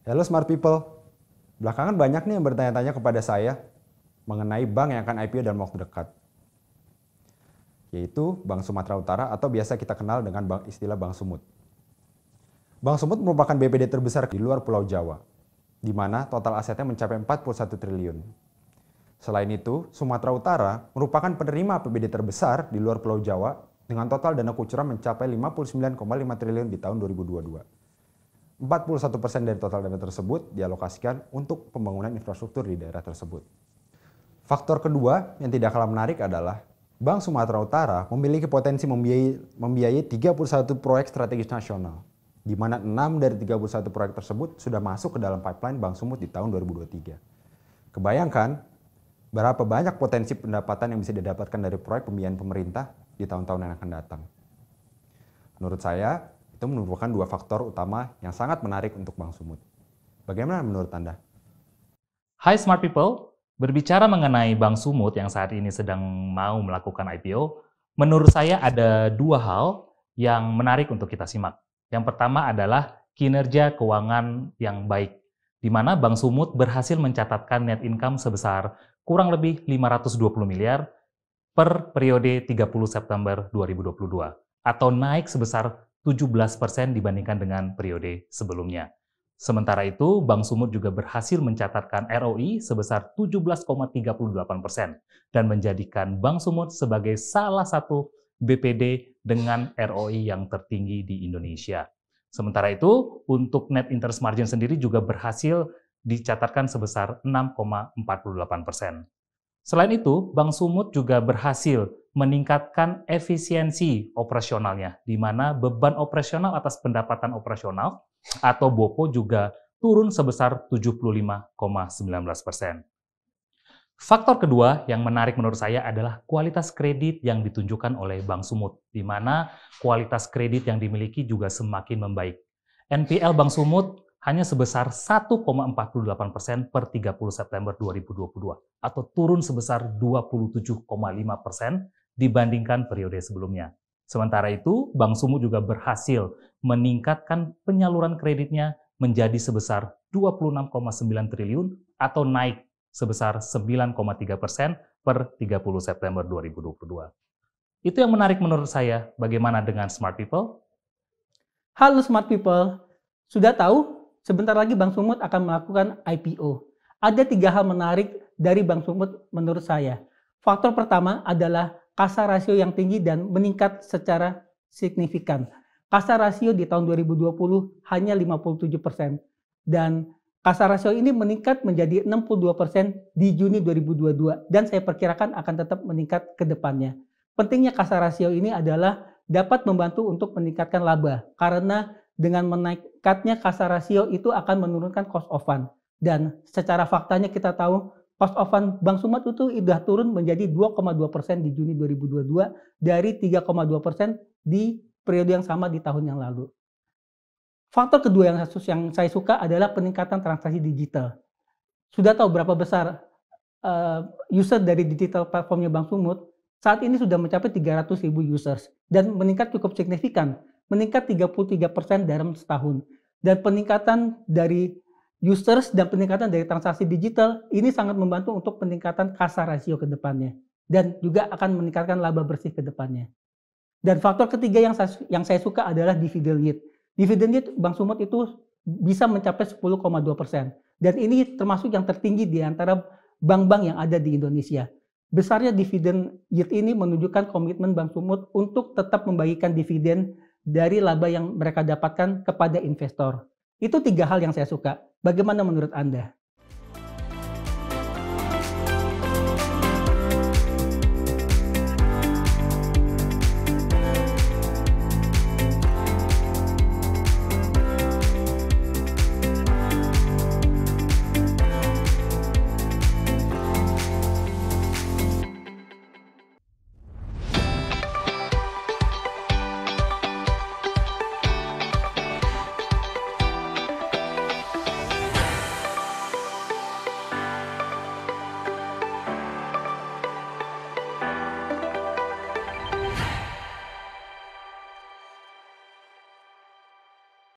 Halo smart people, belakangan banyak nih yang bertanya-tanya kepada saya mengenai bank yang akan IPO dalam waktu dekat, yaitu Bank Sumatera Utara atau biasa kita kenal dengan istilah Bank Sumut. Bank Sumut merupakan BPD terbesar di luar Pulau Jawa, di mana total asetnya mencapai 41 triliun. Selain itu, Sumatera Utara merupakan penerima APBD terbesar di luar Pulau Jawa dengan total dana kucuran mencapai 59,5 triliun di tahun 2022. 41% dari total dana tersebut dialokasikan untuk pembangunan infrastruktur di daerah tersebut. Faktor kedua yang tidak kalah menarik adalah Bank Sumatera Utara memiliki potensi membiayai 31 proyek strategis nasional, di mana 6 dari 31 proyek tersebut sudah masuk ke dalam pipeline Bank Sumut di tahun 2023. Kebayangkan berapa banyak potensi pendapatan yang bisa didapatkan dari proyek pembiayaan pemerintah di tahun-tahun yang akan datang. Menurut saya, itu merupakan dua faktor utama yang sangat menarik untuk Bank Sumut. Bagaimana menurut Anda? Hai Smart People, berbicara mengenai Bank Sumut yang saat ini sedang mau melakukan IPO, menurut saya ada dua hal yang menarik untuk kita simak. Yang pertama adalah kinerja keuangan yang baik, di mana Bank Sumut berhasil mencatatkan net income sebesar kurang lebih 520 miliar per periode 30 September 2022, atau naik sebesar 17% dibandingkan dengan periode sebelumnya. Sementara itu, Bank Sumut juga berhasil mencatatkan ROI sebesar 17,38% dan menjadikan Bank Sumut sebagai salah satu BPD dengan ROI yang tertinggi di Indonesia. Sementara itu, untuk net interest margin sendiri juga berhasil dicatatkan sebesar 6,48%. Selain itu, Bank Sumut juga berhasil meningkatkan efisiensi operasionalnya, di mana beban operasional atas pendapatan operasional atau BOPO juga turun sebesar 75,19%. Faktor kedua yang menarik menurut saya adalah kualitas kredit yang ditunjukkan oleh Bank Sumut, di mana kualitas kredit yang dimiliki juga semakin membaik. NPL Bank Sumut hanya sebesar 1,48% per 30 September 2022, atau turun sebesar 27,5% dibandingkan periode sebelumnya. Sementara itu, Bank Sumut juga berhasil meningkatkan penyaluran kreditnya menjadi sebesar 26,9 triliun atau naik sebesar 9,3% per 30 September 2022. Itu yang menarik menurut saya. Bagaimana dengan Smart People? Halo Smart People, sudah tahu? Sebentar lagi Bank Sumut akan melakukan IPO. Ada 3 hal menarik dari Bank Sumut menurut saya. Faktor pertama adalah kasa rasio yang tinggi dan meningkat secara signifikan. Kasa rasio di tahun 2020 hanya 57%. Dan kasa rasio ini meningkat menjadi 62% di Juni 2022. Dan saya perkirakan akan tetap meningkat ke depannya. Pentingnya kasa rasio ini adalah dapat membantu untuk meningkatkan laba. Karena dengan meningkatnya kasa rasio itu akan menurunkan cost of fund. Dan secara faktanya kita tahu cost of fund Bank Sumut itu sudah turun menjadi 2,2% di Juni 2022 dari 3,2% di periode yang sama di tahun yang lalu. Faktor kedua yang saya suka adalah peningkatan transaksi digital. Sudah tahu berapa besar user dari digital platformnya Bank Sumut? Saat ini sudah mencapai 300.000 users dan meningkat cukup signifikan. Meningkat 33% dalam setahun. Dan peningkatan dari users dan peningkatan dari transaksi digital ini sangat membantu untuk peningkatan kasa rasio ke depannya. Dan juga akan meningkatkan laba bersih ke depannya. Dan faktor ketiga yang saya suka adalah dividend yield. Dividend yield Bank Sumut itu bisa mencapai 10,2%. Dan ini termasuk yang tertinggi di antara bank-bank yang ada di Indonesia. Besarnya dividen yield ini menunjukkan komitmen Bank Sumut untuk tetap membagikan dividen dari laba yang mereka dapatkan kepada investor. Itu 3 hal yang saya suka. Bagaimana menurut Anda?